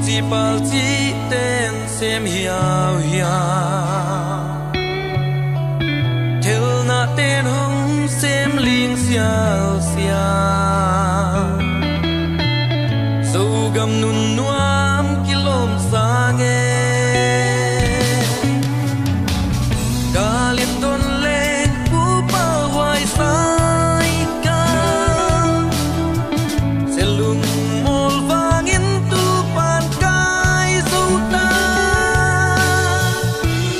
Pal chi tên xem hiao hiao theo na tên hồng xem linh xiao xiao sâu gầm nun nuam kilom sa nghe ca liệp tôn lên cú pa hoài sai ca sẽ lung mol vangin tu pan kai dâu ta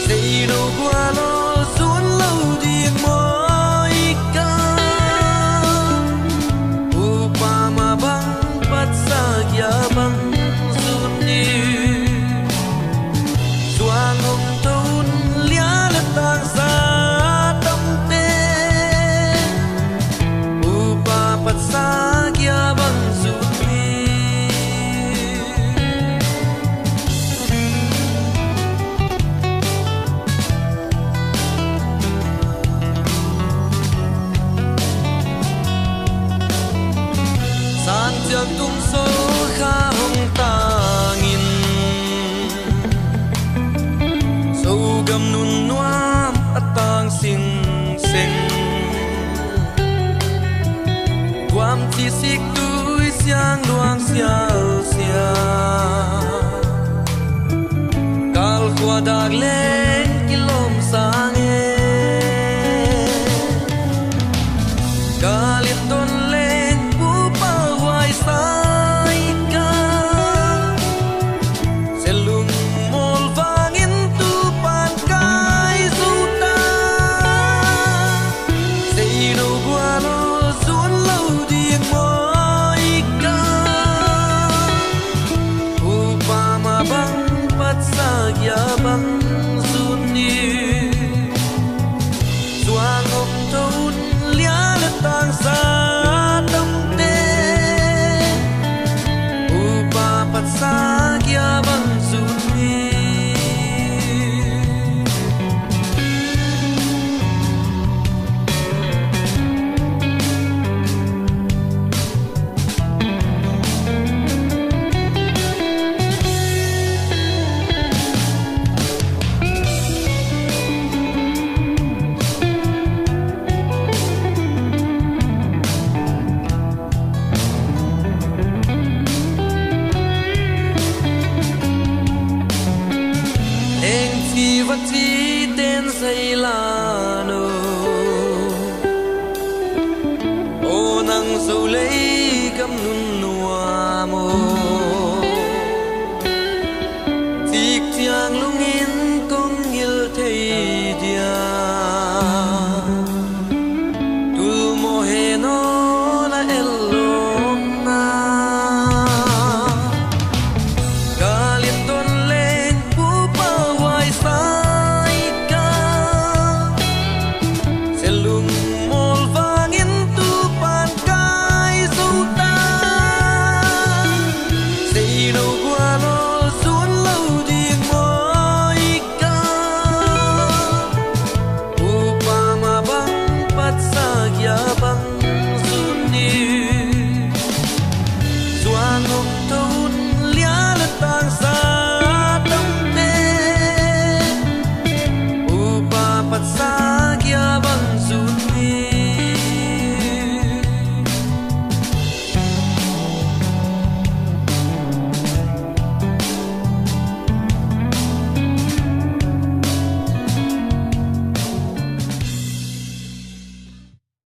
say đâu qua lo xuống lâu điên mỏi ca u pa ma bang bắt sa ya bang sun ni doang ông tôn lia lên tang sa tâm te u pa bắt sa ya bang sun san chiang tung số kha hồng ta nghìn sâu gầm nun nuam atang sing sing quam chi sik tui siang luang xiao xia kal qua dag le kilom sang e galit ton lên pu pa hoài sai ca sẽ lung mol vangin tu pan kai du ta say đâu qua lo xuống lâu điên mỏi ca u pa ma bang bắt sa ya bang sun ni doang ông thôn lia lên tang sa tâm te u pa bắt sa ya bang sun ni em chi vật chi tên say là nô ô nắng dâu lấy cắm nun nua mô